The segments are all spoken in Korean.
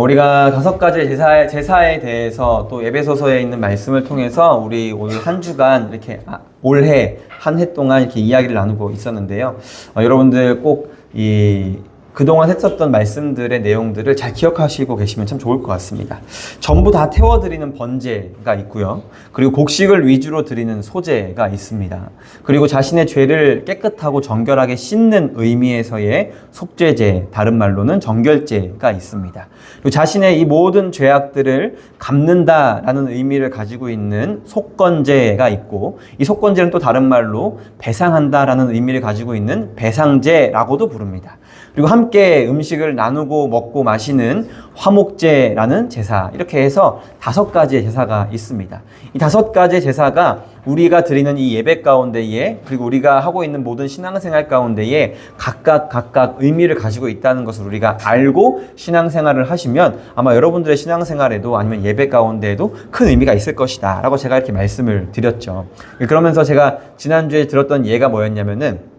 우리가 5가지 제사에 대해서 또 에베소서에 있는 말씀을 통해서 우리 오늘 한 주간 이렇게 올해 한 해 동안 이렇게 이야기를 나누고 있었는데요. 여러분들 꼭 그동안 했었던 말씀들의 내용들을 잘 기억하시고 계시면 참 좋을 것 같습니다. 전부 다 태워드리는 번제가 있고요. 그리고 곡식을 위주로 드리는 소제가 있습니다. 그리고 자신의 죄를 깨끗하고 정결하게 씻는 의미에서의 속죄제, 다른 말로는 정결제가 있습니다. 그리고 자신의 이 모든 죄악들을 갚는다라는 의미를 가지고 있는 속건제가 있고, 이 속건제는 또 다른 말로 배상한다라는 의미를 가지고 있는 배상제라고도 부릅니다. 그리고 함께 음식을 나누고 먹고 마시는 화목제라는 제사, 이렇게 해서 5가지의 제사가 있습니다. 이 5가지의 제사가 우리가 드리는 이 예배 가운데에, 그리고 우리가 하고 있는 모든 신앙생활 가운데에 각각 의미를 가지고 있다는 것을 우리가 알고 신앙생활을 하시면 아마 여러분들의 신앙생활에도 아니면 예배 가운데에도 큰 의미가 있을 것이다 라고 제가 이렇게 말씀을 드렸죠. 그러면서 제가 지난주에 들었던 예가 뭐였냐면은,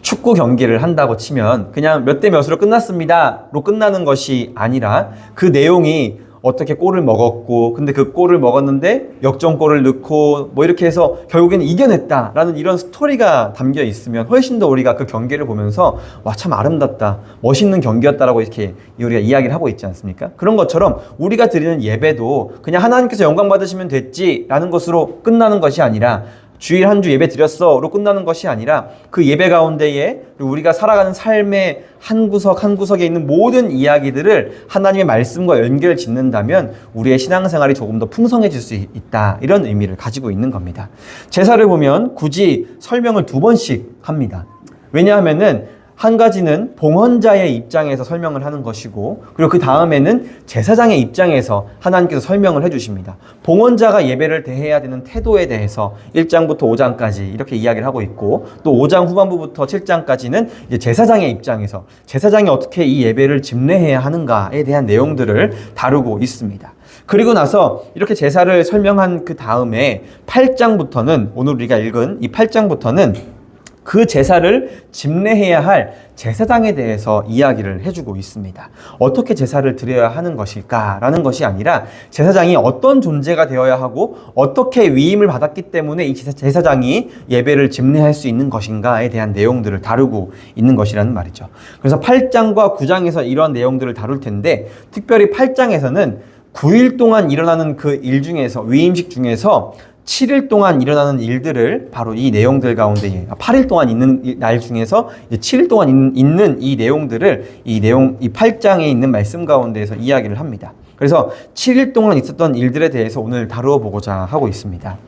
축구 경기를 한다고 치면 그냥 몇 대 몇으로 끝났습니다로 끝나는 것이 아니라 그 내용이 어떻게 골을 먹었고, 근데 그 골을 먹었는데 역전골을 넣고 뭐 이렇게 해서 결국에는 이겨냈다라는 이런 스토리가 담겨 있으면 훨씬 더 우리가 그 경기를 보면서 와, 참 아름답다, 멋있는 경기였다라고 이렇게 우리가 이야기를 하고 있지 않습니까? 그런 것처럼 우리가 드리는 예배도 그냥 하나님께서 영광 받으시면 됐지라는 것으로 끝나는 것이 아니라, 주일 한 주 예배 드렸어로 끝나는 것이 아니라, 그 예배 가운데에 우리가 살아가는 삶의 한 구석 한 구석에 있는 모든 이야기들을 하나님의 말씀과 연결 짓는다면 우리의 신앙생활이 조금 더 풍성해질 수 있다, 이런 의미를 가지고 있는 겁니다. 제사를 보면 굳이 설명을 2번씩 합니다. 왜냐하면은 한 가지는 봉헌자의 입장에서 설명을 하는 것이고, 그리고 그 다음에는 제사장의 입장에서 하나님께서 설명을 해주십니다. 봉헌자가 예배를 대해야 되는 태도에 대해서 1장부터 5장까지 이렇게 이야기를 하고 있고, 또 5장 후반부부터 7장까지는 이제 제사장의 입장에서 제사장이 어떻게 이 예배를 집례해야 하는가에 대한 내용들을 다루고 있습니다. 그리고 나서 이렇게 제사를 설명한 그 다음에 8장부터는, 오늘 우리가 읽은 이 8장부터는 그 제사를 집례해야 할 제사장에 대해서 이야기를 해주고 있습니다. 어떻게 제사를 드려야 하는 것일까라는 것이 아니라, 제사장이 어떤 존재가 되어야 하고 어떻게 위임을 받았기 때문에 이 제사장이 예배를 집례할 수 있는 것인가에 대한 내용들을 다루고 있는 것이라는 말이죠. 그래서 8장과 9장에서 이런 내용들을 다룰 텐데, 특별히 8장에서는 9일 동안 일어나는 그 일 중에서, 위임식 중에서 7일 동안 일어나는 일들을 바로 이 내용들 가운데, 8일 동안 있는 날 중에서 7일 동안 있는 이 내용들을 이 8장에 있는 말씀 가운데에서 이야기를 합니다. 그래서 7일 동안 있었던 일들에 대해서 오늘 다루어 보고자 하고 있습니다.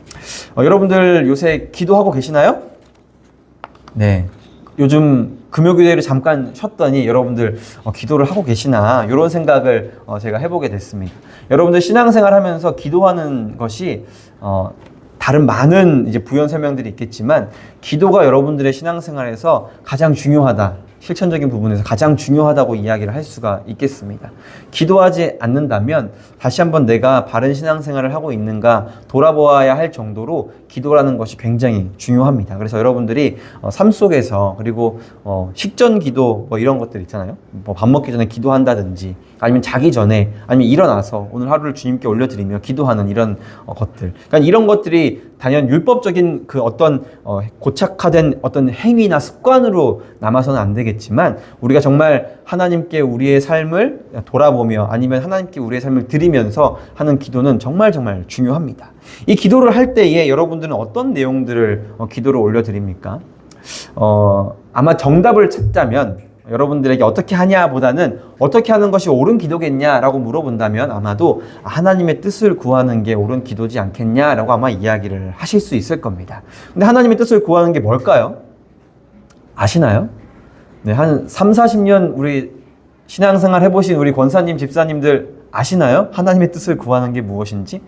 여러분들 요새 기도하고 계시나요? 네. 요즘 금요교대를 잠깐 쉬었더니 여러분들 기도를 하고 계시나, 이런 생각을 제가 해보게 됐습니다. 여러분들 신앙생활 하면서 기도하는 것이 다른 많은 이제 부연 설명들이 있겠지만, 기도가 여러분들의 신앙생활에서 가장 중요하다, 실천적인 부분에서 가장 중요하다고 이야기를 할 수가 있겠습니다. 기도하지 않는다면 다시 한번 내가 바른 신앙생활을 하고 있는가 돌아보아야 할 정도로 기도라는 것이 굉장히 중요합니다. 그래서 여러분들이 삶 속에서, 그리고 식전 기도 뭐 이런 것들 있잖아요. 뭐 밥 먹기 전에 기도한다든지, 아니면 자기 전에, 아니면 일어나서 오늘 하루를 주님께 올려드리며 기도하는 이런 것들. 그러니까 이런 것들이 단연 율법적인 그 어떤 고착화된 어떤 행위나 습관으로 남아서는 안 되겠지만, 우리가 정말 하나님께 우리의 삶을 돌아보며, 아니면 하나님께 우리의 삶을 드리면서 하는 기도는 정말 중요합니다. 이 기도를 할 때에 여러분들은 어떤 내용들을 기도로 올려드립니까? 아마 정답을 찾자면, 여러분들에게 어떻게 하냐 보다는 어떻게 하는 것이 옳은 기도겠냐라고 물어본다면 아마도 하나님의 뜻을 구하는 게 옳은 기도지 않겠냐라고 아마 이야기를 하실 수 있을 겁니다. 근데 하나님의 뜻을 구하는 게 뭘까요? 아시나요? 네, 한 3, 40년 우리 신앙생활 해보신 우리 권사님, 집사님들 아시나요? 하나님의 뜻을 구하는 게 무엇인지?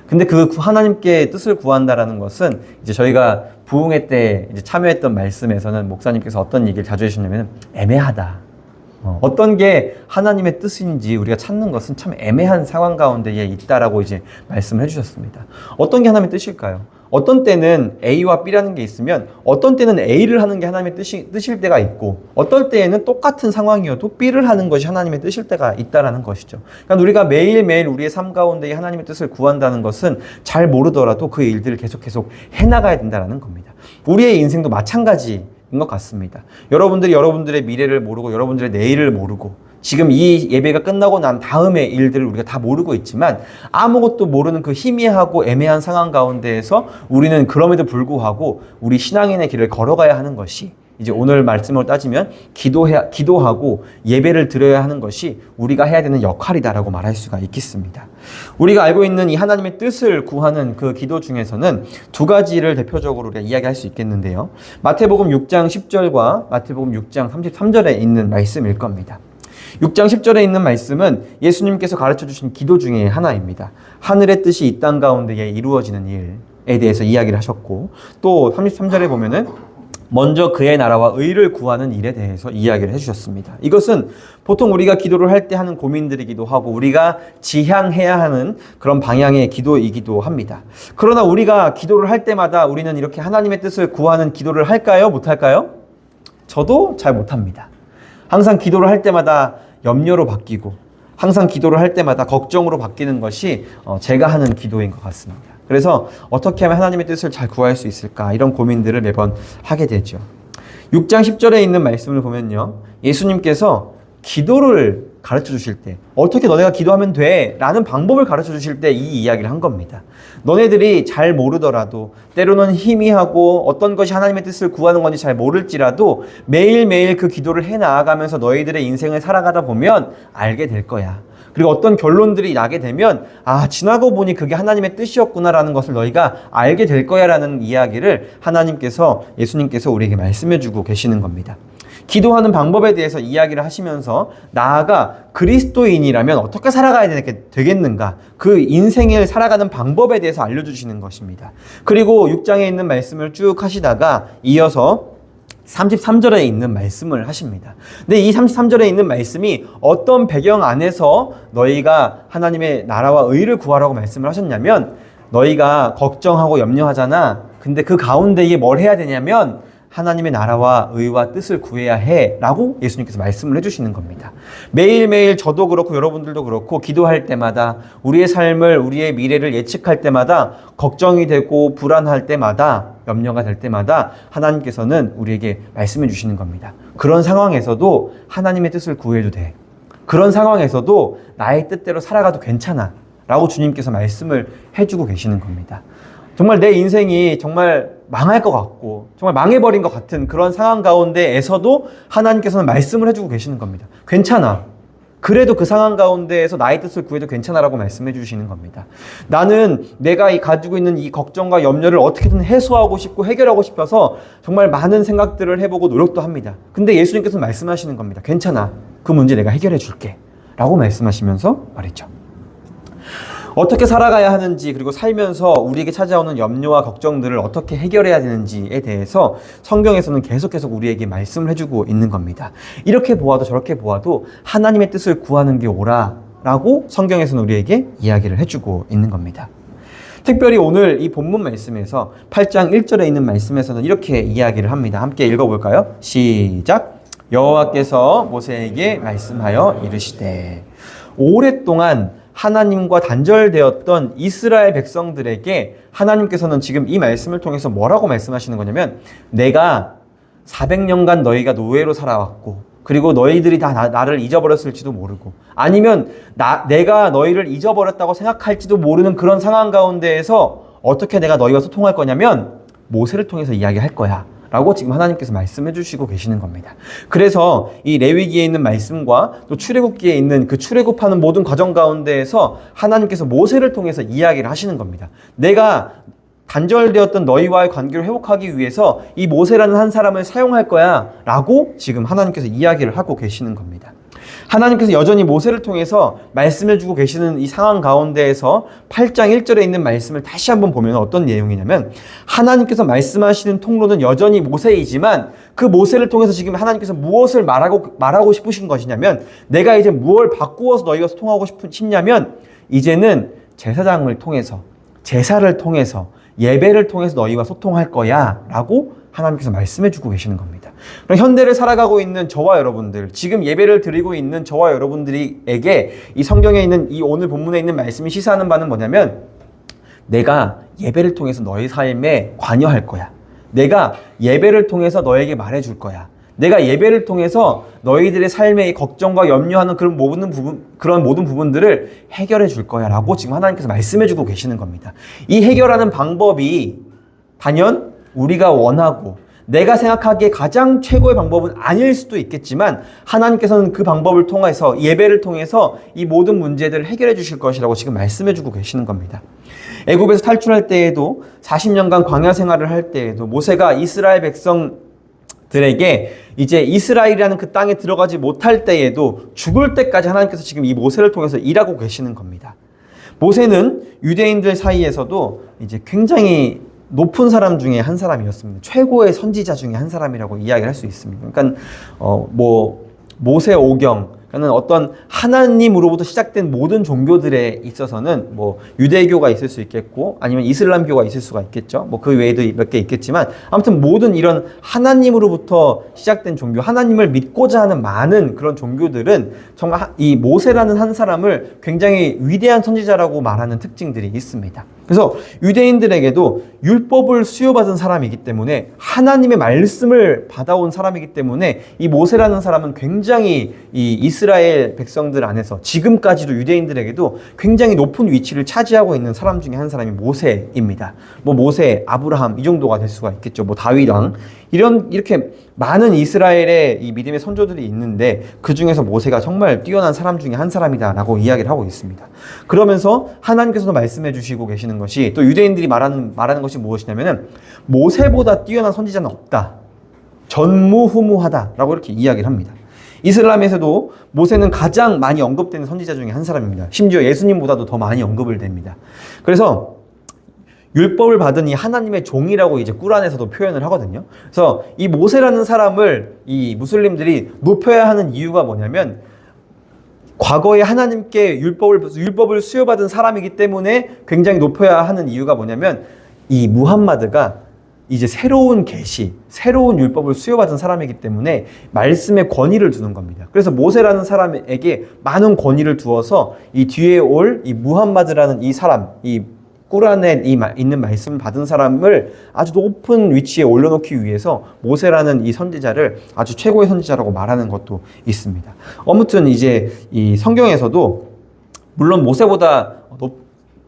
근데 그 하나님께 뜻을 구한다라는 것은, 이제 저희가 부흥회 때 이제 참여했던 말씀에서는 목사님께서 어떤 얘기를 자주 해주셨냐면, 애매하다. 어떤 게 하나님의 뜻인지 우리가 찾는 것은 참 애매한 상황 가운데에 있다라고 이제 말씀을 해주셨습니다. 어떤 게 하나님의 뜻일까요? 어떤 때는 A와 B라는 게 있으면 어떤 때는 A를 하는 게 하나님의 뜻일 때가 있고 어떨 때에는 똑같은 상황이어도 B를 하는 것이 하나님의 뜻일 때가 있다라는 것이죠. 그러니까 우리가 매일매일 우리의 삶 가운데 하나님의 뜻을 구한다는 것은 잘 모르더라도 그 일들을 계속 해나가야 된다는 겁니다. 우리의 인생도 마찬가지인 것 같습니다. 여러분들이 여러분들의 미래를 모르고 여러분들의 내일을 모르고 지금 이 예배가 끝나고 난 다음의 일들을 우리가 다 모르고 있지만 아무것도 모르는 그 희미하고 애매한 상황 가운데에서 우리는 그럼에도 불구하고 우리 신앙인의 길을 걸어가야 하는 것이 이제 오늘 말씀으로 따지면 기도하고 예배를 드려야 하는 것이 우리가 해야 되는 역할이다라고 말할 수가 있겠습니다. 우리가 알고 있는 이 하나님의 뜻을 구하는 그 기도 중에서는 두 가지를 대표적으로 우리가 이야기할 수 있겠는데요. 마태복음 6장 10절과 마태복음 6장 33절에 있는 말씀일 겁니다. 6장 10절에 있는 말씀은 예수님께서 가르쳐 주신 기도 중에 하나입니다. 하늘의 뜻이 이 땅 가운데에 이루어지는 일에 대해서 이야기를 하셨고 또 33절에 보면은 먼저 그의 나라와 의를 구하는 일에 대해서 이야기를 해주셨습니다. 이것은 보통 우리가 기도를 할 때 하는 고민들이기도 하고 우리가 지향해야 하는 그런 방향의 기도이기도 합니다. 그러나 우리가 기도를 할 때마다 우리는 이렇게 하나님의 뜻을 구하는 기도를 할까요? 못할까요? 저도 잘 못합니다. 항상 기도를 할 때마다 염려로 바뀌고 항상 기도를 할 때마다 걱정으로 바뀌는 것이 제가 하는 기도인 것 같습니다. 그래서 어떻게 하면 하나님의 뜻을 잘 구할 수 있을까 이런 고민들을 매번 하게 되죠. 6장 10절에 있는 말씀을 보면요. 예수님께서 기도를 가르쳐 주실 때 어떻게 너네가 기도하면 돼? 라는 방법을 가르쳐 주실 때 이 이야기를 한 겁니다. 너네들이 잘 모르더라도 때로는 희미하고 어떤 것이 하나님의 뜻을 구하는 건지 잘 모를지라도 매일매일 그 기도를 해나가면서 너희들의 인생을 살아가다 보면 알게 될 거야. 그리고 어떤 결론들이 나게 되면 지나고 보니 그게 하나님의 뜻이었구나라는 것을 너희가 알게 될 거야 라는 이야기를 예수님께서 우리에게 말씀해 주고 계시는 겁니다. 기도하는 방법에 대해서 이야기를 하시면서 나아가 그리스도인이라면 어떻게 살아가야 되겠는가 그 인생을 살아가는 방법에 대해서 알려주시는 것입니다. 그리고 6장에 있는 말씀을 쭉 하시다가 이어서 33절에 있는 말씀을 하십니다. 근데 이 33절에 있는 말씀이 어떤 배경 안에서 너희가 하나님의 나라와 의를 구하라고 말씀을 하셨냐면 너희가 걱정하고 염려하잖아. 근데 그 가운데에 뭘 해야 되냐면 하나님의 나라와 의와 뜻을 구해야 해 라고 예수님께서 말씀을 해주시는 겁니다. 매일매일 저도 그렇고 여러분들도 그렇고 기도할 때마다 우리의 삶을 우리의 미래를 예측할 때마다 걱정이 되고 불안할 때마다 염려가 될 때마다 하나님께서는 우리에게 말씀해 주시는 겁니다. 그런 상황에서도 하나님의 뜻을 구해도 돼. 그런 상황에서도 나의 뜻대로 살아가도 괜찮아 라고 주님께서 말씀을 해주고 계시는 겁니다. 정말 내 인생이 정말 망할 것 같고 정말 망해버린 것 같은 그런 상황 가운데에서도 하나님께서는 말씀을 해주고 계시는 겁니다. 괜찮아. 그래도 그 상황 가운데에서 나의 뜻을 구해도 괜찮아라고 말씀해 주시는 겁니다. 나는 내가 가지고 있는 이 걱정과 염려를 어떻게든 해소하고 싶고 해결하고 싶어서 정말 많은 생각들을 해보고 노력도 합니다. 근데 예수님께서 말씀하시는 겁니다. 괜찮아. 그 문제 내가 해결해 줄게. 라고 말씀하시면서 말했죠. 어떻게 살아가야 하는지 그리고 살면서 우리에게 찾아오는 염려와 걱정들을 어떻게 해결해야 되는지에 대해서 성경에서는 계속 우리에게 말씀을 해주고 있는 겁니다. 이렇게 보아도 저렇게 보아도 하나님의 뜻을 구하는 게 옳아라고 성경에서는 우리에게 이야기를 해주고 있는 겁니다. 특별히 오늘 이 본문 말씀에서 8장 1절에 있는 말씀에서는 이렇게 이야기를 합니다. 함께 읽어볼까요? 시작! 여호와께서 모세에게 말씀하여 이르시되 오랫동안 하나님과 단절되었던 이스라엘 백성들에게 하나님께서는 지금 이 말씀을 통해서 뭐라고 말씀하시는 거냐면 내가 400년간 너희가 노예로 살아왔고 그리고 너희들이 다 나를 잊어버렸을지도 모르고 아니면 내가 너희를 잊어버렸다고 생각할지도 모르는 그런 상황 가운데에서 어떻게 내가 너희와 소통할 거냐면 모세를 통해서 이야기할 거야 라고 지금 하나님께서 말씀해 주시고 계시는 겁니다. 그래서 이 레위기에 있는 말씀과 또 출애굽기에 있는 그 출애굽하는 모든 과정 가운데에서 하나님께서 모세를 통해서 이야기를 하시는 겁니다. 내가 단절되었던 너희와의 관계를 회복하기 위해서 이 모세라는 한 사람을 사용할 거야 라고 지금 하나님께서 이야기를 하고 계시는 겁니다. 하나님께서 여전히 모세를 통해서 말씀해주고 계시는 이 상황 가운데에서 8장 1절에 있는 말씀을 다시 한번 보면 어떤 내용이냐면, 하나님께서 말씀하시는 통로는 여전히 모세이지만 그 모세를 통해서 지금 하나님께서 무엇을 말하고 싶으신 것이냐면, 내가 이제 무엇을 바꾸어서 너희가 소통하고 싶냐면, 이제는 제사장을 통해서, 제사를 통해서, 예배를 통해서 너희와 소통할 거야 라고 하나님께서 말씀해주고 계시는 겁니다. 그럼 현대를 살아가고 있는 저와 여러분들, 지금 예배를 드리고 있는 저와 여러분들에게 이 성경에 있는 이 오늘 본문에 있는 말씀이 시사하는 바는 뭐냐면, 내가 예배를 통해서 너희 삶에 관여할 거야. 내가 예배를 통해서 너에게 말해줄 거야. 내가 예배를 통해서 너희들의 삶의 걱정과 염려하는 그런 모든 부분들을 해결해 줄 거야 라고 지금 하나님께서 말씀해 주고 계시는 겁니다. 이 해결하는 방법이 단연 우리가 원하고 내가 생각하기에 가장 최고의 방법은 아닐 수도 있겠지만, 하나님께서는 그 방법을 통해서, 예배를 통해서 이 모든 문제들을 해결해 주실 것이라고 지금 말씀해 주고 계시는 겁니다. 애굽에서 탈출할 때에도, 40년간 광야 생활을 할 때에도 모세가 이스라엘 백성들에게 이제 이스라엘이라는 그 땅에 들어가지 못할 때에도 죽을 때까지 하나님께서 지금 이 모세를 통해서 일하고 계시는 겁니다. 모세는 유대인들 사이에서도 이제 굉장히 높은 사람 중에 한 사람이었습니다. 최고의 선지자 중에 한 사람이라고 이야기를 할 수 있습니다. 그러니까 모세 오경, 그러니까 어떤 하나님으로부터 시작된 모든 종교들에 있어서는 유대교가 있을 수 있겠고, 아니면 이슬람교가 있을 수가 있겠죠. 그 외에도 몇 개 있겠지만, 아무튼 모든 이런 하나님으로부터 시작된 종교, 하나님을 믿고자 하는 많은 그런 종교들은 정말 이 모세라는 한 사람을 굉장히 위대한 선지자라고 말하는 특징들이 있습니다. 그래서 유대인들에게도 율법을 수여받은 사람이기 때문에, 하나님의 말씀을 받아온 사람이기 때문에, 이 모세라는 사람은 굉장히 이 이스라엘 백성들 안에서 지금까지도 유대인들에게도 굉장히 높은 위치를 차지하고 있는 사람 중에 한 사람이 모세입니다. 모세, 아브라함 이 정도가 될 수가 있겠죠. 다윗 왕, 이렇게 많은 이스라엘의 이 믿음의 선조들이 있는데, 그 중에서 모세가 정말 뛰어난 사람 중에 한 사람이다라고 이야기를 하고 있습니다. 그러면서 하나님께서도 말씀해 주시고 계시는 것이, 또 유대인들이 말하는 것이 무엇이냐면은, 모세보다 뛰어난 선지자는 없다, 전무후무하다라고 이렇게 이야기를 합니다. 이슬람에서도 모세는 가장 많이 언급되는 선지자 중에 한 사람입니다. 심지어 예수님보다도 더 많이 언급을 됩니다. 그래서 율법을 받은 이 하나님의 종이라고 이제 꾸란에서도 표현을 하거든요. 그래서 이 모세라는 사람을 이 무슬림들이 높여야 하는 이유가 뭐냐면, 과거에 하나님께 율법을 수여받은 사람이기 때문에 굉장히 높여야 하는 이유가 뭐냐면, 이 무함마드가 이제 새로운 계시, 새로운 율법을 수여받은 사람이기 때문에 말씀에 권위를 두는 겁니다. 그래서 모세라는 사람에게 많은 권위를 두어서 이 뒤에 올 이 무함마드라는 이 사람, 이 꾸란에 있는 말씀을 받은 사람을 아주 높은 위치에 올려놓기 위해서 모세라는 이 선지자를 아주 최고의 선지자라고 말하는 것도 있습니다. 아무튼 이제 이 성경에서도, 물론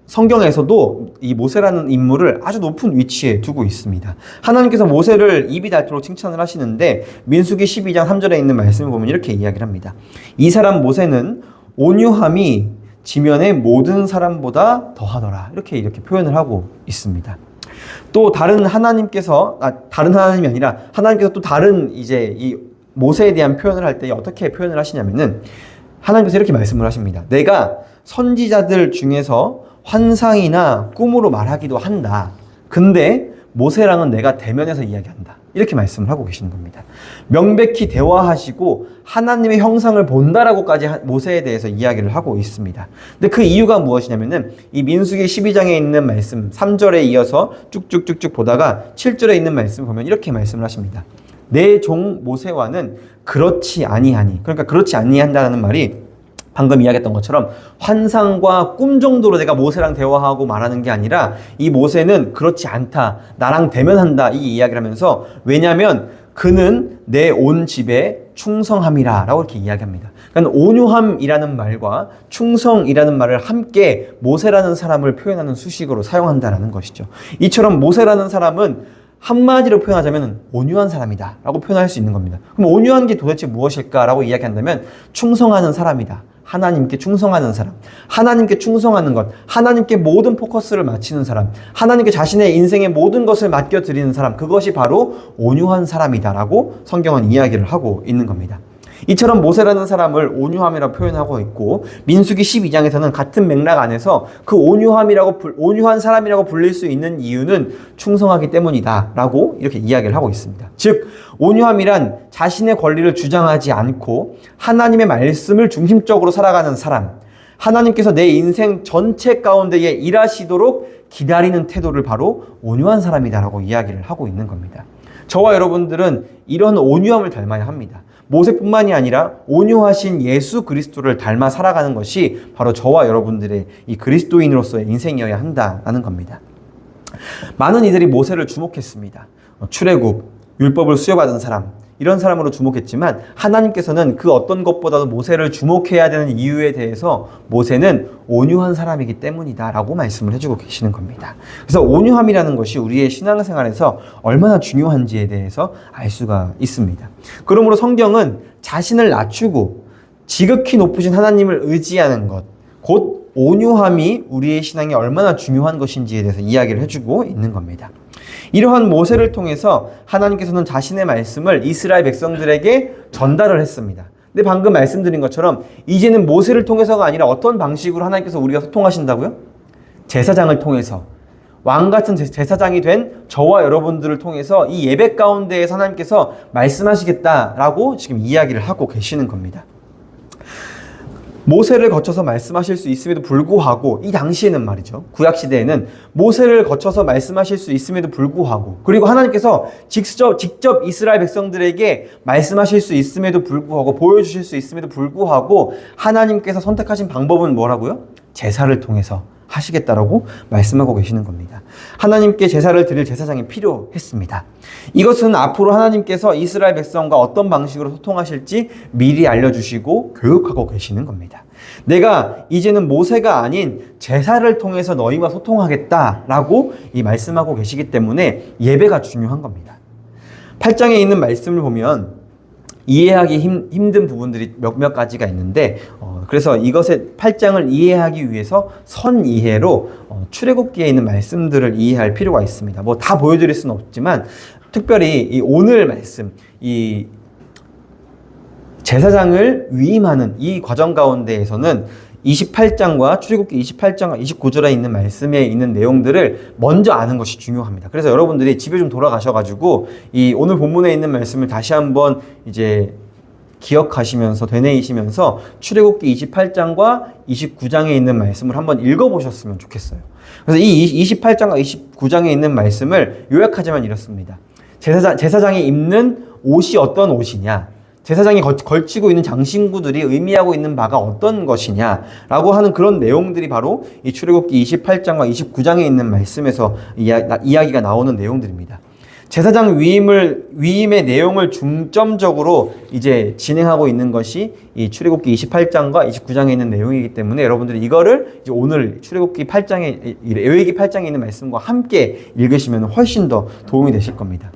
성경에서도 이 모세라는 인물을 아주 높은 위치에 두고 있습니다. 하나님께서 모세를 입이 닳도록 칭찬을 하시는데, 민수기 12장 3절에 있는 말씀을 보면 이렇게 이야기를 합니다. 이 사람 모세는 온유함이 지면의 모든 사람보다 더하더라. 이렇게 표현을 하고 있습니다. 또 다른 하나님이 아니라 하나님께서 또 다른 이제 이 모세에 대한 표현을 할 때 어떻게 표현을 하시냐면은, 하나님께서 이렇게 말씀을 하십니다. 내가 선지자들 중에서 환상이나 꿈으로 말하기도 한다. 근데 모세랑은 내가 대면해서 이야기한다. 이렇게 말씀을 하고 계시는 겁니다. 명백히 대화하시고 하나님의 형상을 본다라고까지 모세에 대해서 이야기를 하고 있습니다. 근데 그 이유가 무엇이냐면은, 이 민수기 12장에 있는 말씀 3절에 이어서 쭉쭉쭉쭉 보다가 7절에 있는 말씀을 보면 이렇게 말씀을 하십니다. 내 종 모세와는 그렇지 아니하니. 그러니까 그렇지 아니한다는 말이 방금 이야기했던 것처럼 환상과 꿈 정도로 내가 모세랑 대화하고 말하는 게 아니라, 이 모세는 그렇지 않다, 나랑 대면한다, 이 이야기를 하면서, 왜냐하면 그는 내 온 집에 충성함이라 라고 이렇게 이야기합니다. 그러니까 온유함이라는 말과 충성이라는 말을 함께 모세라는 사람을 표현하는 수식어로 사용한다라는 것이죠. 이처럼 모세라는 사람은 한마디로 표현하자면 온유한 사람이다 라고 표현할 수 있는 겁니다. 그럼 온유한 게 도대체 무엇일까 라고 이야기한다면, 충성하는 사람이다. 하나님께 충성하는 사람, 하나님께 충성하는 것, 하나님께 모든 포커스를 맞추는 사람, 하나님께 자신의 인생의 모든 것을 맡겨드리는 사람, 그것이 바로 온유한 사람이다라고 성경은 이야기를 하고 있는 겁니다. 이처럼 모세라는 사람을 온유함이라고 표현하고 있고, 민수기 12장에서는 같은 맥락 안에서 그 온유한 사람이라고 불릴 수 있는 이유는 충성하기 때문이다 라고 이렇게 이야기를 하고 있습니다. 즉 온유함이란 자신의 권리를 주장하지 않고 하나님의 말씀을 중심적으로 살아가는 사람, 하나님께서 내 인생 전체 가운데에 일하시도록 기다리는 태도를 바로 온유한 사람이다라고 이야기를 하고 있는 겁니다. 저와 여러분들은 이런 온유함을 닮아야 합니다. 모세뿐만이 아니라 온유하신 예수 그리스도를 닮아 살아가는 것이 바로 저와 여러분들의 이 그리스도인으로서의 인생이어야 한다는 겁니다. 많은 이들이 모세를 주목했습니다. 출애굽, 율법을 수여받은 사람, 이런 사람으로 주목했지만 하나님께서는 그 어떤 것보다도 모세를 주목해야 되는 이유에 대해서 모세는 온유한 사람이기 때문이다 라고 말씀을 해주고 계시는 겁니다. 그래서 온유함이라는 것이 우리의 신앙생활에서 얼마나 중요한지에 대해서 알 수가 있습니다. 그러므로 성경은 자신을 낮추고 지극히 높으신 하나님을 의지하는 것, 곧 온유함이 우리의 신앙에 얼마나 중요한 것인지에 대해서 이야기를 해주고 있는 겁니다. 이러한 모세를 통해서 하나님께서는 자신의 말씀을 이스라엘 백성들에게 전달을 했습니다. 근데 방금 말씀드린 것처럼 이제는 모세를 통해서가 아니라 어떤 방식으로 하나님께서 우리가 소통하신다고요? 제사장을 통해서, 왕 같은 제사장이 된 저와 여러분들을 통해서 이 예배 가운데에서 하나님께서 말씀하시겠다라고 지금 이야기를 하고 계시는 겁니다. 모세를 거쳐서 말씀하실 수 있음에도 불구하고, 이 당시에는 말이죠, 구약시대에는 모세를 거쳐서 말씀하실 수 있음에도 불구하고, 그리고 하나님께서 직접 이스라엘 백성들에게 말씀하실 수 있음에도 불구하고, 보여주실 수 있음에도 불구하고 하나님께서 선택하신 방법은 뭐라고요? 제사를 통해서 하시겠다라고 말씀하고 계시는 겁니다. 하나님께 제사를 드릴 제사장이 필요했습니다. 이것은 앞으로 하나님께서 이스라엘 백성과 어떤 방식으로 소통하실지 미리 알려주시고 교육하고 계시는 겁니다. 내가 이제는 모세가 아닌 제사를 통해서 너희와 소통하겠다라고 이 말씀하고 계시기 때문에 예배가 중요한 겁니다. 8장에 있는 말씀을 보면 이해하기 힘든 부분들이 몇몇 가지가 있는데, 그래서 이것의 8장을 이해하기 위해서 선이해로 출애굽기에 있는 말씀들을 이해할 필요가 있습니다. 뭐 다 보여드릴 수는 없지만 특별히 이 오늘 말씀, 이 제사장을 위임하는 이 과정 가운데에서는 28장과 출애굽기 28장과 29절에 있는 말씀에 있는 내용들을 먼저 아는 것이 중요합니다. 그래서 여러분들이 집에 좀 돌아가셔가지고 이 오늘 본문에 있는 말씀을 다시 한번 이제 기억하시면서 되뇌이시면서 출애굽기 28장과 29장에 있는 말씀을 한번 읽어보셨으면 좋겠어요. 그래서 이 28장과 29장에 있는 말씀을 요약하자면 이렇습니다. 제사장이 입는 옷이 어떤 옷이냐, 제사장이 걸치고 있는 장신구들이 의미하고 있는 바가 어떤 것이냐라고 하는 그런 내용들이 바로 이 출애굽기 28장과 29장에 있는 말씀에서 이야기가 나오는 내용들입니다. 제사장 위임의 내용을 중점적으로 이제 진행하고 있는 것이 이 출애굽기 28장과 29장에 있는 내용이기 때문에 여러분들이 이거를 이제 오늘 출애굽기 8장에, 레위기 8장에 있는 말씀과 함께 읽으시면 훨씬 더 도움이 되실 겁니다.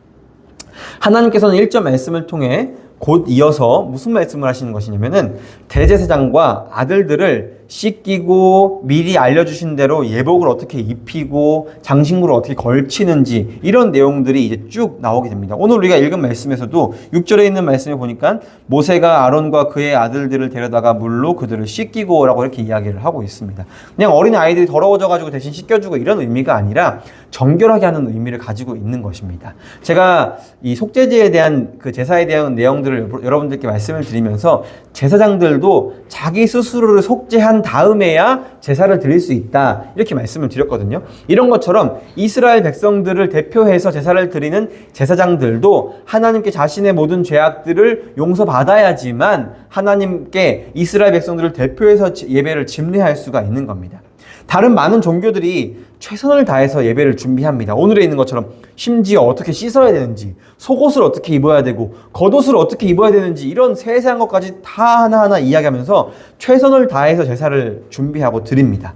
하나님께서는 1절 말씀을 통해 곧 이어서 무슨 말씀을 하시는 것이냐면은 대제사장과 아들들을 씻기고 미리 알려주신 대로 예복을 어떻게 입히고 장신구를 어떻게 걸치는지 이런 내용들이 이제 쭉 나오게 됩니다. 오늘 우리가 읽은 말씀에서도 6절에 있는 말씀에 보니까 모세가 아론과 그의 아들들을 데려다가 물로 그들을 씻기고 라고 이렇게 이야기를 하고 있습니다. 그냥 어린 아이들이 더러워져가지고 대신 씻겨주고 이런 의미가 아니라 정결하게 하는 의미를 가지고 있는 것입니다. 제가 이 속죄제에 대한 그 제사에 대한 내용들을 여러분들께 말씀을 드리면서 제사장들도 자기 스스로를 속죄한 다음에야 제사를 드릴 수 있다 이렇게 말씀을 드렸거든요. 이런 것처럼 이스라엘 백성들을 대표해서 제사를 드리는 제사장들도 하나님께 자신의 모든 죄악들을 용서받아야지만 하나님께 이스라엘 백성들을 대표해서 예배를 집례할 수가 있는 겁니다. 다른 많은 종교들이 최선을 다해서 예배를 준비합니다. 오늘에 있는 것처럼 심지어 어떻게 씻어야 되는지, 속옷을 어떻게 입어야 되고 겉옷을 어떻게 입어야 되는지 이런 세세한 것까지 다 하나하나 이야기하면서 최선을 다해서 제사를 준비하고 드립니다.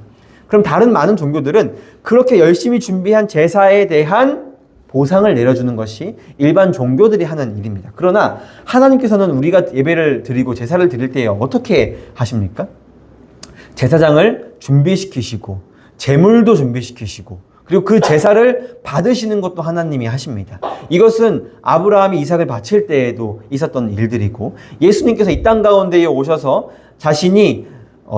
그럼 다른 많은 종교들은 그렇게 열심히 준비한 제사에 대한 보상을 내려주는 것이 일반 종교들이 하는 일입니다. 그러나 하나님께서는 우리가 예배를 드리고 제사를 드릴 때 어떻게 하십니까? 제사장을 준비시키시고 제물도 준비시키시고 그리고 그 제사를 받으시는 것도 하나님이 하십니다. 이것은 아브라함이 이삭을 바칠 때에도 있었던 일들이고, 예수님께서 이 땅 가운데에 오셔서 자신이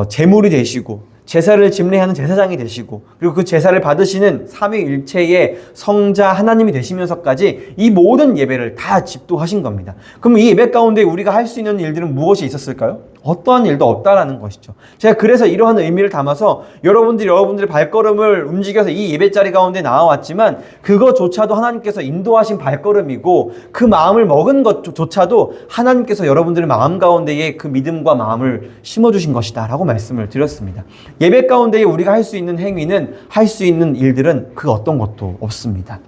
제물이 되시고 제사를 집례하는 제사장이 되시고, 그리고 그 제사를 받으시는 삼위일체의 성자 하나님이 되시면서까지 이 모든 예배를 다 집도하신 겁니다. 그럼 이 예배 가운데 우리가 할 수 있는 일들은 무엇이 있었을까요? 어떠한 일도 없다라는 것이죠. 제가 그래서 이러한 의미를 담아서 여러분들의 발걸음을 움직여서 이 예배자리 가운데 나와왔지만, 그것조차도 하나님께서 인도하신 발걸음이고, 그 마음을 먹은 것조차도 하나님께서 여러분들의 마음 가운데에 그 믿음과 마음을 심어주신 것이다 라고 말씀을 드렸습니다. 예배 가운데에 우리가 할 수 있는 행위는, 할 수 있는 일들은 그 어떤 것도 없습니다.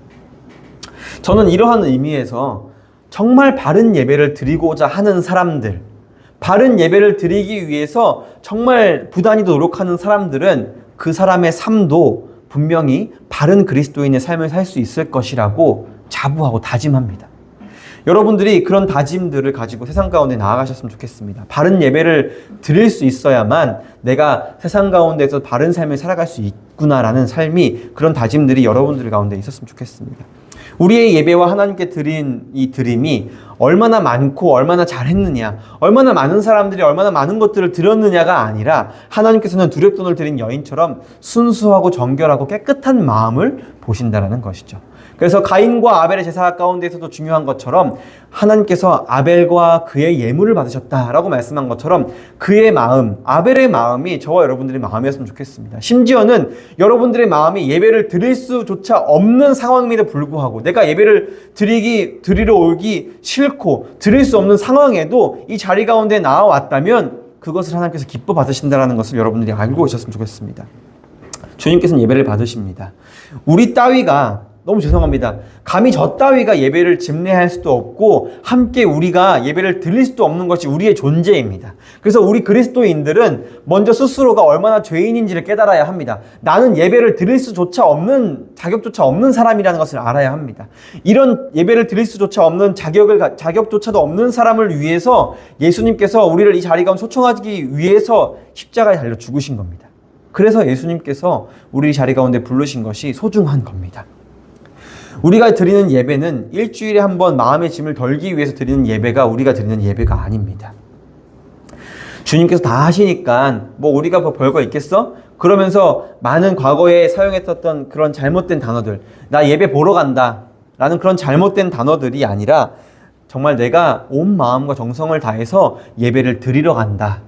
저는 이러한 의미에서 정말 바른 예배를 드리고자 하는 사람들, 바른 예배를 드리기 위해서 정말 부단히도 노력하는 사람들은 그 사람의 삶도 분명히 바른 그리스도인의 삶을 살 수 있을 것이라고 자부하고 다짐합니다. 여러분들이 그런 다짐들을 가지고 세상 가운데 나아가셨으면 좋겠습니다. 바른 예배를 드릴 수 있어야만 내가 세상 가운데서 바른 삶을 살아갈 수 있구나라는 삶이, 그런 다짐들이 여러분들 가운데 있었으면 좋겠습니다. 우리의 예배와 하나님께 드린 이 드림이 얼마나 많고 얼마나 잘했느냐, 얼마나 많은 사람들이 얼마나 많은 것들을 드렸느냐가 아니라, 하나님께서는 두렵돈을 드린 여인처럼 순수하고 정결하고 깨끗한 마음을 보신다라는 것이죠. 그래서 가인과 아벨의 제사 가운데에서도 중요한 것처럼 하나님께서 아벨과 그의 예물을 받으셨다라고 말씀한 것처럼 그의 마음, 아벨의 마음이 저와 여러분들의 마음이었으면 좋겠습니다. 심지어는 여러분들의 마음이 예배를 드릴 수조차 없는 상황임에도 불구하고, 내가 예배를 드리러 오기 싫고 드릴 수 없는 상황에도 이 자리 가운데 나와왔다면 그것을 하나님께서 기뻐 받으신다는 것을 여러분들이 알고 있었으면 좋겠습니다. 주님께서는 예배를 받으십니다. 우리 따위가, 너무 죄송합니다, 감히 저 따위가 예배를 집례할 수도 없고 함께 우리가 예배를 드릴 수도 없는 것이 우리의 존재입니다. 그래서 우리 그리스도인들은 먼저 스스로가 얼마나 죄인인지를 깨달아야 합니다. 나는 예배를 드릴 수조차 없는, 자격조차 없는 사람이라는 것을 알아야 합니다. 이런 예배를 드릴 수조차 없는 자격조차도 없는 사람을 위해서 예수님께서 우리를 이 자리 가운데 초청하기 위해서 십자가에 달려 죽으신 겁니다. 그래서 예수님께서 우리 이 자리 가운데 부르신 것이 소중한 겁니다. 우리가 드리는 예배는 일주일에 한 번 마음의 짐을 덜기 위해서 드리는 예배가 우리가 드리는 예배가 아닙니다. 주님께서 다 하시니까 뭐 우리가 뭐 별거 있겠어? 그러면서 많은 과거에 사용했었던 그런 잘못된 단어들, 나 예배 보러 간다 라는 그런 잘못된 단어들이 아니라, 정말 내가 온 마음과 정성을 다해서 예배를 드리러 간다,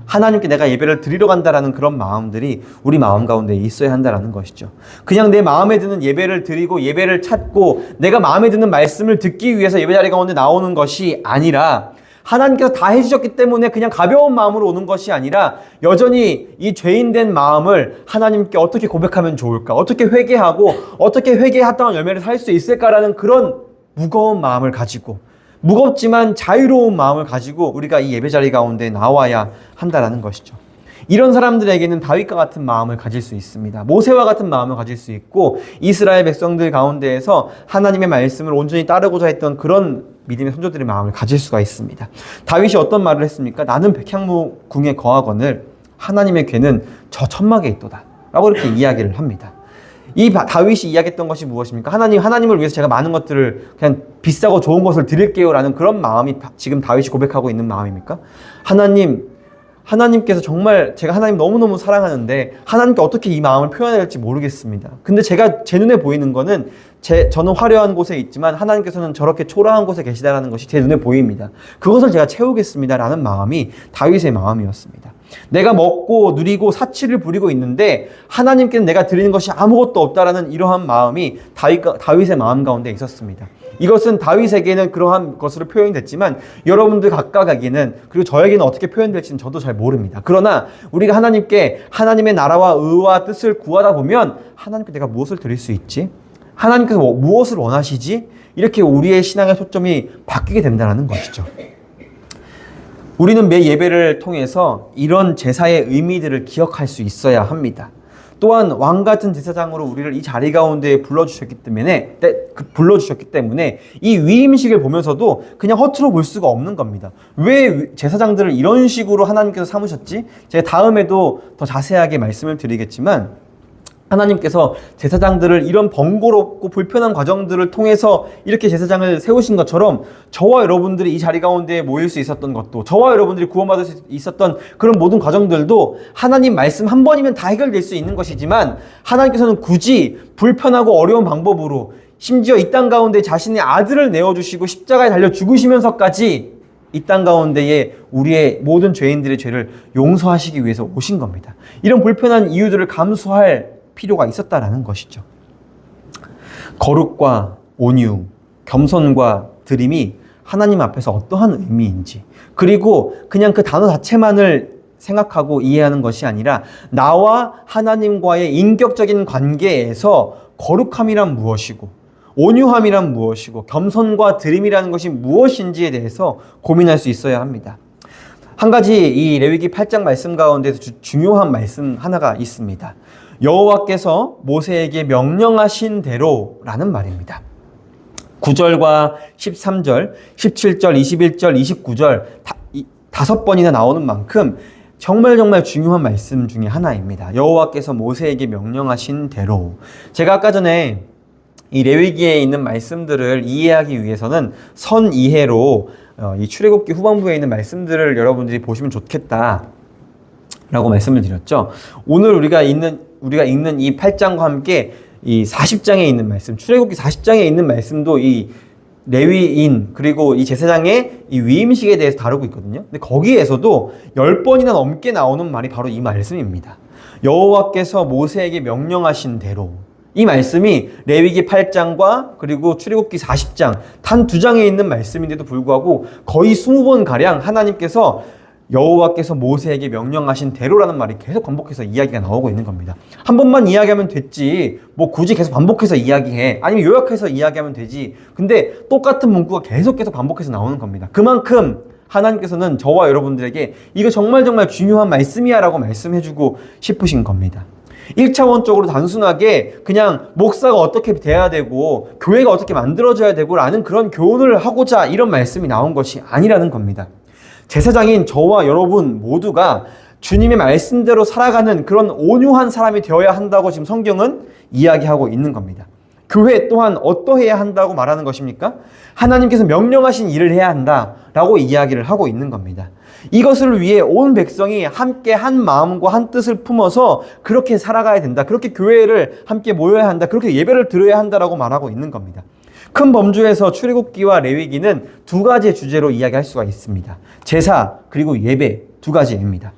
하나님께 내가 예배를 드리러 간다라는 그런 마음들이 우리 마음 가운데 있어야 한다라는 것이죠. 그냥 내 마음에 드는 예배를 드리고 예배를 찾고 내가 마음에 드는 말씀을 듣기 위해서 예배자리 가운데 나오는 것이 아니라, 하나님께서 다 해주셨기 때문에 그냥 가벼운 마음으로 오는 것이 아니라, 여전히 이 죄인된 마음을 하나님께 어떻게 고백하면 좋을까, 어떻게 회개하고 어떻게 회개에 합당한 열매를 살 수 있을까라는 그런 무거운 마음을 가지고, 무겁지만 자유로운 마음을 가지고 우리가 이 예배자리 가운데 나와야 한다라는 것이죠. 이런 사람들에게는 다윗과 같은 마음을 가질 수 있습니다. 모세와 같은 마음을 가질 수 있고, 이스라엘 백성들 가운데에서 하나님의 말씀을 온전히 따르고자 했던 그런 믿음의 선조들의 마음을 가질 수가 있습니다. 다윗이 어떤 말을 했습니까? 나는 백향목궁에 거하거늘 하나님의 궤는 저 천막에 있도다 라고 이렇게 이야기를 합니다. 이 다윗이 이야기했던 것이 무엇입니까? 하나님을 위해서 제가 많은 것들을 그냥 비싸고 좋은 것을 드릴게요 라는 그런 마음이 지금 다윗이 고백하고 있는 마음입니까? 하나님께서 정말 제가 하나님 너무너무 사랑하는데 하나님께 어떻게 이 마음을 표현해야 될지 모르겠습니다. 근데 제 눈에 보이는 거는 저는 화려한 곳에 있지만 하나님께서는 저렇게 초라한 곳에 계시다라는 것이 제 눈에 보입니다. 그것을 제가 채우겠습니다 라는 마음이 다윗의 마음이었습니다. 내가 먹고 누리고 사치를 부리고 있는데 하나님께는 내가 드리는 것이 아무것도 없다라는 이러한 마음이 다윗의 마음 가운데 있었습니다. 이것은 다윗에게는 그러한 것으로 표현이 됐지만 여러분들 각각에게는, 그리고 저에게는 어떻게 표현될지는 저도 잘 모릅니다. 그러나 우리가 하나님께 하나님의 나라와 의와 뜻을 구하다 보면 하나님께 내가 무엇을 드릴 수 있지? 하나님께서 무엇을 원하시지? 이렇게 우리의 신앙의 초점이 바뀌게 된다는 것이죠. 우리는 매 예배를 통해서 이런 제사의 의미들을 기억할 수 있어야 합니다. 또한 왕같은 제사장으로 우리를 이 자리 가운데 불러주셨기 때문에 이 위임식을 보면서도 그냥 허투루 볼 수가 없는 겁니다. 왜 제사장들을 이런 식으로 하나님께서 삼으셨지? 제가 다음에도 더 자세하게 말씀을 드리겠지만, 하나님께서 제사장들을 이런 번거롭고 불편한 과정들을 통해서 이렇게 제사장을 세우신 것처럼 저와 여러분들이 이 자리 가운데 모일 수 있었던 것도, 저와 여러분들이 구원받을 수 있었던 그런 모든 과정들도 하나님 말씀 한 번이면 다 해결될 수 있는 것이지만, 하나님께서는 굳이 불편하고 어려운 방법으로, 심지어 이 땅 가운데 자신의 아들을 내어주시고 십자가에 달려 죽으시면서까지 이 땅 가운데에 우리의 모든 죄인들의 죄를 용서하시기 위해서 오신 겁니다. 이런 불편한 이유들을 감수할 필요가 있었다라는 것이죠. 거룩과 온유, 겸손과 드림이 하나님 앞에서 어떠한 의미인지, 그리고 그냥 그 단어 자체만을 생각하고 이해하는 것이 아니라 나와 하나님과의 인격적인 관계에서 거룩함이란 무엇이고, 온유함이란 무엇이고, 겸손과 드림이라는 것이 무엇인지에 대해서 고민할 수 있어야 합니다. 한 가지 이 레위기 8장 말씀 가운데서 중요한 말씀 하나가 있습니다. 여호와께서 모세에게 명령하신 대로라는 말입니다. 9절과 13절, 17절, 21절, 29절 5번이나 나오는 만큼 정말 중요한 말씀 중에 하나입니다. 여호와께서 모세에게 명령하신 대로. 제가 아까 전에 이 레위기에 있는 말씀들을 이해하기 위해서는 선이해로 이 출애굽기 후반부에 있는 말씀들을 여러분들이 보시면 좋겠다 라고 말씀을 드렸죠. 오늘 우리가 읽는 이 8장과 함께 이 40장에 있는 말씀, 출애굽기 40장에 있는 말씀도 이 레위인 그리고 이 제사장의 이 위임식에 대해서 다루고 있거든요. 근데 거기에서도 10번이나 넘게 나오는 말이 바로 이 말씀입니다. 여호와께서 모세에게 명령하신 대로. 이 말씀이 레위기 8장과 그리고 출애굽기 40장 단 2장에 있는 말씀인데도 불구하고 거의 20번가량 하나님께서 여호와께서 모세에게 명령하신 대로라는 말이 계속 반복해서 이야기가 나오고 있는 겁니다. 한 번만 이야기하면 됐지, 뭐 굳이 계속 반복해서 이야기해, 아니면 요약해서 이야기하면 되지. 근데 똑같은 문구가 계속 반복해서 나오는 겁니다. 그만큼 하나님께서는 저와 여러분들에게 이거 정말 중요한 말씀이야 라고 말씀해주고 싶으신 겁니다. 1차원적으로 단순하게 그냥 목사가 어떻게 돼야 되고 교회가 어떻게 만들어져야 되고 라는 그런 교훈을 하고자 이런 말씀이 나온 것이 아니라는 겁니다. 제사장인 저와 여러분 모두가 주님의 말씀대로 살아가는 그런 온유한 사람이 되어야 한다고 지금 성경은 이야기하고 있는 겁니다. 교회 또한 어떠해야 한다고 말하는 것입니까? 하나님께서 명령하신 일을 해야 한다라고 이야기를 하고 있는 겁니다. 이것을 위해 온 백성이 함께 한 마음과 한 뜻을 품어서 그렇게 살아가야 된다. 그렇게 교회를 함께 모여야 한다. 그렇게 예배를 드려야 한다라고 말하고 있는 겁니다. 큰 범주에서 출애굽기와 레위기는 2가지의 주제로 이야기할 수가 있습니다. 제사 그리고 예배 2가지입니다.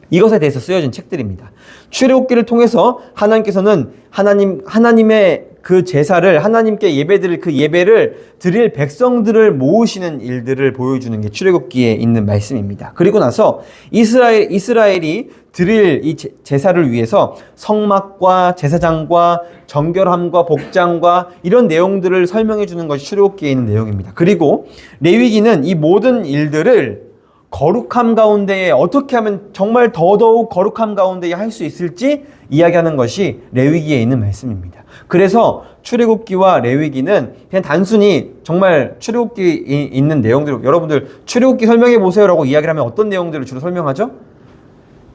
이것에 대해서 쓰여진 책들입니다. 출애굽기를 통해서 하나님께서는 하나님의 그 제사를, 하나님께 예배드릴 그 예배를 드릴 백성들을 모으시는 일들을 보여주는 게 출애굽기에 있는 말씀입니다. 그리고 나서 이스라엘이 드릴 이 제사를 위해서 성막과 제사장과 정결함과 복장과 이런 내용들을 설명해 주는 것이 출애굽기에 있는 내용입니다. 그리고 레위기는 이 모든 일들을 거룩함 가운데에 어떻게 하면 정말 더더욱 거룩함 가운데에 할 수 있을지 이야기하는 것이 레위기에 있는 말씀입니다. 그래서 출애굽기와 레위기는 그냥 단순히 정말 출애굽기에 있는 내용들, 여러분들 출애굽기 설명해 보세요라고 이야기를 하면 어떤 내용들을 주로 설명하죠?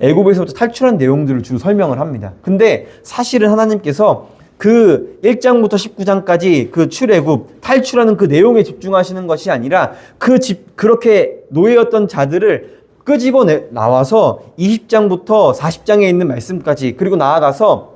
애굽에서부터 탈출한 내용들을 주로 설명을 합니다. 근데 사실은 하나님께서 그 1장부터 19장까지 그 출애굽, 탈출하는 그 내용에 집중하시는 것이 아니라 그렇게 노예였던 자들을 끄집어 나와서 20장부터 40장에 있는 말씀까지, 그리고 나아가서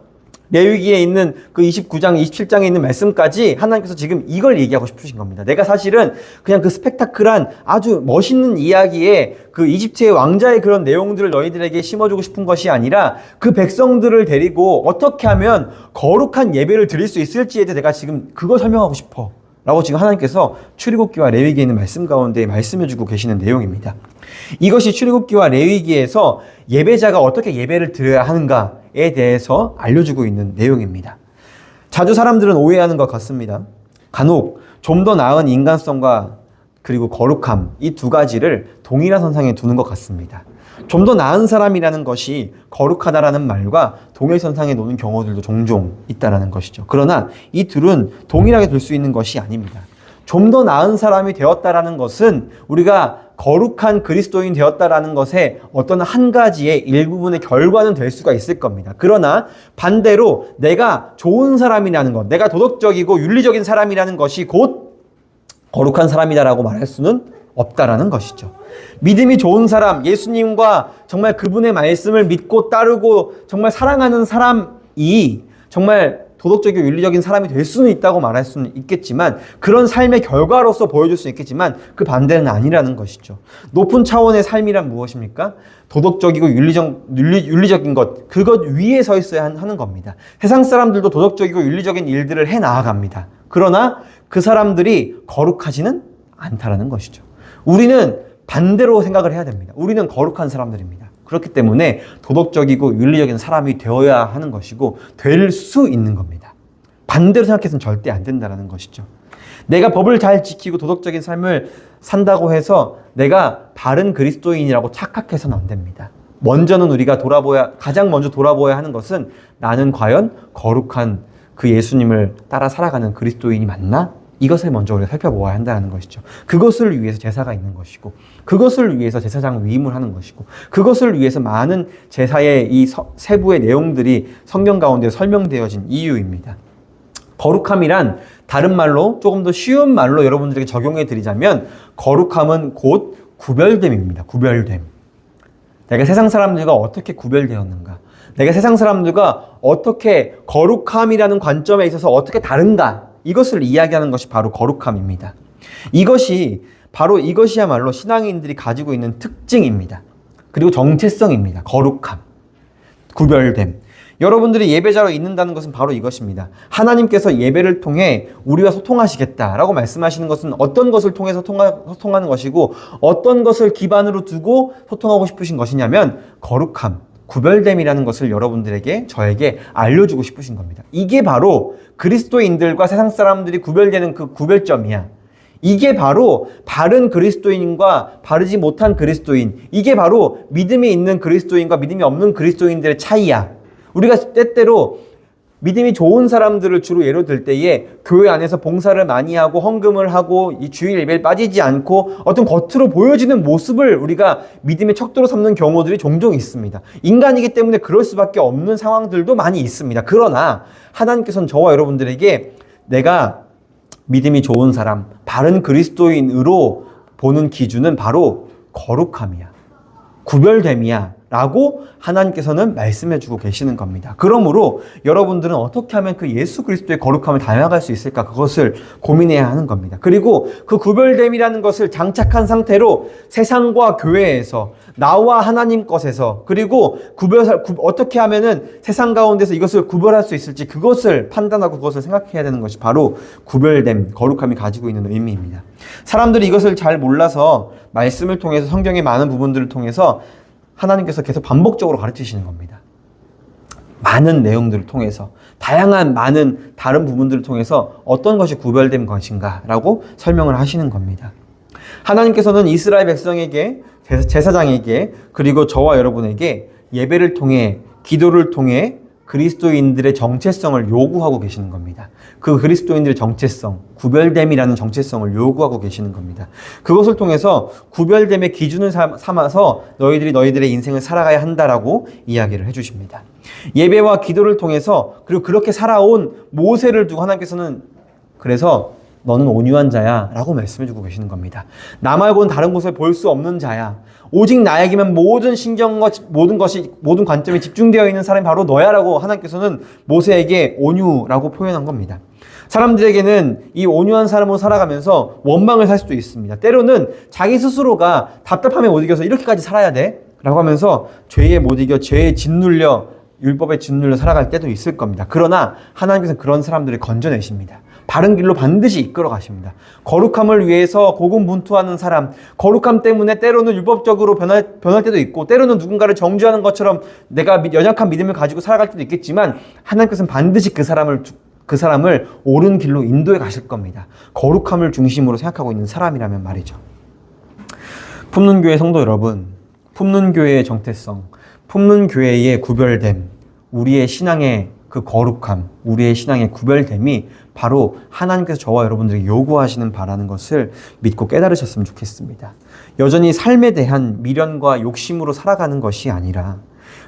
레위기에 있는 그 29장, 27장에 있는 말씀까지 하나님께서 지금 이걸 얘기하고 싶으신 겁니다. 내가 사실은 그냥 그 스펙타클한 아주 멋있는 이야기에 그 이집트의 왕자의 그런 내용들을 너희들에게 심어주고 싶은 것이 아니라 그 백성들을 데리고 어떻게 하면 거룩한 예배를 드릴 수 있을지에 대해 내가 지금 그거 설명하고 싶어 라고 지금 하나님께서 출애굽기와 레위기에 있는 말씀 가운데 말씀해주고 계시는 내용입니다. 이것이 출애굽기와 레위기에서 예배자가 어떻게 예배를 드려야 하는가에 대해서 알려주고 있는 내용입니다. 자주 사람들은 오해하는 것 같습니다. 간혹 좀 더 나은 인간성과 그리고 거룩함, 이 2가지를 동일한 선상에 두는 것 같습니다. 좀 더 나은 사람이라는 것이 거룩하다라는 말과 동일선상에 놓는 경우들도 종종 있다라는 것이죠. 그러나 이 둘은 동일하게 둘 수 있는 것이 아닙니다. 좀 더 나은 사람이 되었다라는 것은 우리가 거룩한 그리스도인 되었다라는 것에 어떤 한 가지의 일부분의 결과는 될 수가 있을 겁니다. 그러나 반대로 내가 좋은 사람이라는 것, 내가 도덕적이고 윤리적인 사람이라는 것이 곧 거룩한 사람이다라고 말할 수는 없다라는 것이죠. 믿음이 좋은 사람, 예수님과 정말 그분의 말씀을 믿고 따르고 정말 사랑하는 사람이 정말 도덕적이고 윤리적인 사람이 될 수는 있다고 말할 수는 있겠지만, 그런 삶의 결과로서 보여줄 수 있겠지만 그 반대는 아니라는 것이죠. 높은 차원의 삶이란 무엇입니까? 도덕적이고 윤리적인 것, 그것 위에 서 있어야 하는 겁니다. 세상 사람들도 도덕적이고 윤리적인 일들을 해 나아갑니다. 그러나 그 사람들이 거룩하지는 않다라는 것이죠. 우리는 반대로 생각을 해야 됩니다. 우리는 거룩한 사람들입니다. 그렇기 때문에 도덕적이고 윤리적인 사람이 되어야 하는 것이고 될 수 있는 겁니다. 반대로 생각해서는 절대 안 된다는 것이죠. 내가 법을 잘 지키고 도덕적인 삶을 산다고 해서 내가 바른 그리스도인이라고 착각해서는 안 됩니다. 먼저는 우리가 가장 먼저 돌아보아야 하는 것은 나는 과연 거룩한 그 예수님을 따라 살아가는 그리스도인이 맞나? 이것을 먼저 우리가 살펴보아야 한다는 것이죠. 그것을 위해서 제사가 있는 것이고, 그것을 위해서 제사장 위임을 하는 것이고, 그것을 위해서 많은 제사의 이 세부의 내용들이 성경 가운데 설명되어진 이유입니다. 거룩함이란 다른 말로, 조금 더 쉬운 말로 여러분들에게 적용해 드리자면, 거룩함은 곧 구별됨입니다. 구별됨. 내가 세상 사람들과 어떻게 구별되었는가? 내가 세상 사람들과 어떻게 거룩함이라는 관점에 있어서 어떻게 다른가? 이것을 이야기하는 것이 바로 거룩함입니다. 이것이야말로 신앙인들이 가지고 있는 특징입니다. 그리고 정체성입니다. 거룩함, 구별됨. 여러분들이 예배자로 있는다는 것은 바로 이것입니다. 하나님께서 예배를 통해 우리와 소통하시겠다라고 말씀하시는 것은 어떤 것을 통해서 소통하는 것이고, 어떤 것을 기반으로 두고 소통하고 싶으신 것이냐면 거룩함, 구별됨이라는 것을 여러분들에게, 저에게 알려주고 싶으신 겁니다. 이게 바로 그리스도인들과 세상 사람들이 구별되는 그 구별점이야. 이게 바로 바른 그리스도인과 바르지 못한 그리스도인, 이게 바로 믿음이 있는 그리스도인과 믿음이 없는 그리스도인들의 차이야. 우리가 때때로 믿음이 좋은 사람들을 주로 예로 들 때에 교회 안에서 봉사를 많이 하고 헌금을 하고 이 주일 예배에 빠지지 않고 어떤 겉으로 보여지는 모습을 우리가 믿음의 척도로 삼는 경우들이 종종 있습니다. 인간이기 때문에 그럴 수밖에 없는 상황들도 많이 있습니다. 그러나 하나님께서는 저와 여러분들에게 내가 믿음이 좋은 사람, 바른 그리스도인으로 보는 기준은 바로 거룩함이야, 구별됨이야 라고 하나님께서는 말씀해주고 계시는 겁니다. 그러므로 여러분들은 어떻게 하면 그 예수 그리스도의 거룩함을 닮아갈 수 있을까, 그것을 고민해야 하는 겁니다. 그리고 그 구별됨이라는 것을 장착한 상태로 세상과 교회에서, 나와 하나님 것에서, 그리고 어떻게 하면은 세상 가운데서 이것을 구별할 수 있을지, 그것을 판단하고 그것을 생각해야 되는 것이 바로 구별됨, 거룩함이 가지고 있는 의미입니다. 사람들이 이것을 잘 몰라서 말씀을 통해서, 성경의 많은 부분들을 통해서 하나님께서 계속 반복적으로 가르치시는 겁니다. 많은 내용들을 통해서, 다양한 많은 다른 부분들을 통해서 어떤 것이 구별된 것인가 라고 설명을 하시는 겁니다. 하나님께서는 이스라엘 백성에게, 제사장에게, 그리고 저와 여러분에게 예배를 통해, 기도를 통해 그리스도인들의 정체성을 요구하고 계시는 겁니다. 그 그리스도인들의 정체성, 구별됨이라는 정체성을 요구하고 계시는 겁니다. 그것을 통해서 구별됨의 기준을 삼아서 너희들의 인생을 살아가야 한다라고 이야기를 해주십니다. 예배와 기도를 통해서, 그리고 그렇게 살아온 모세를 두고 하나님께서는 그래서 너는 온유한 자야 라고 말씀해주고 계시는 겁니다. 나 말고는 다른 곳에 볼 수 없는 자야. 오직 나에게만 모든 신경과 모든 관점이 집중되어 있는 사람이 바로 너야 라고 하나님께서는 모세에게 온유라고 표현한 겁니다. 사람들에게는 이 온유한 사람으로 살아가면서 원망을 살 수도 있습니다. 때로는 자기 스스로가 답답함에 못 이겨서 이렇게까지 살아야 돼? 라고 하면서 죄에 못 이겨, 죄에 짓눌려, 율법에 짓눌려 살아갈 때도 있을 겁니다. 그러나 하나님께서는 그런 사람들을 건져내십니다. 바른 길로 반드시 이끌어 가십니다. 거룩함을 위해서 고군분투하는 사람, 거룩함 때문에 때로는 율법적으로 변할 때도 있고, 때로는 누군가를 정죄하는 것처럼 내가 연약한 믿음을 가지고 살아갈 때도 있겠지만, 하나님께서는 반드시 그 사람을 옳은 길로 인도해 가실 겁니다. 거룩함을 중심으로 생각하고 있는 사람이라면 말이죠. 품는교회 성도 여러분, 품는교회의 정체성, 품는교회의 구별됨, 우리의 신앙의 그 거룩함, 우리의 신앙의 구별됨이 바로 하나님께서 저와 여러분들에게 요구하시는 바라는 것을 믿고 깨달으셨으면 좋겠습니다. 여전히 삶에 대한 미련과 욕심으로 살아가는 것이 아니라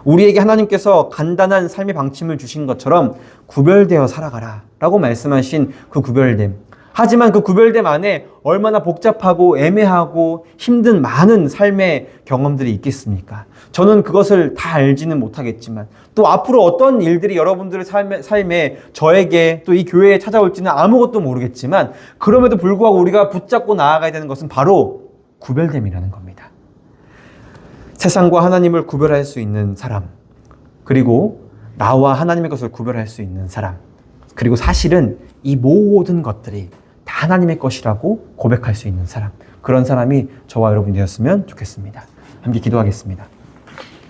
우리에게 하나님께서 간단한 삶의 방침을 주신 것처럼 구별되어 살아가라 라고 말씀하신 그 구별됨. 하지만 그 구별됨 안에 얼마나 복잡하고 애매하고 힘든 많은 삶의 경험들이 있겠습니까? 저는 그것을 다 알지는 못하겠지만 또 앞으로 어떤 일들이 여러분들의 삶에 저에게 또 이 교회에 찾아올지는 아무것도 모르겠지만 그럼에도 불구하고 우리가 붙잡고 나아가야 되는 것은 바로 구별됨이라는 겁니다. 세상과 하나님을 구별할 수 있는 사람, 그리고 나와 하나님의 것을 구별할 수 있는 사람, 그리고 사실은 이 모든 것들이 다 하나님의 것이라고 고백할 수 있는 사람, 그런 사람이 저와 여러분이 되었으면 좋겠습니다. 함께 기도하겠습니다.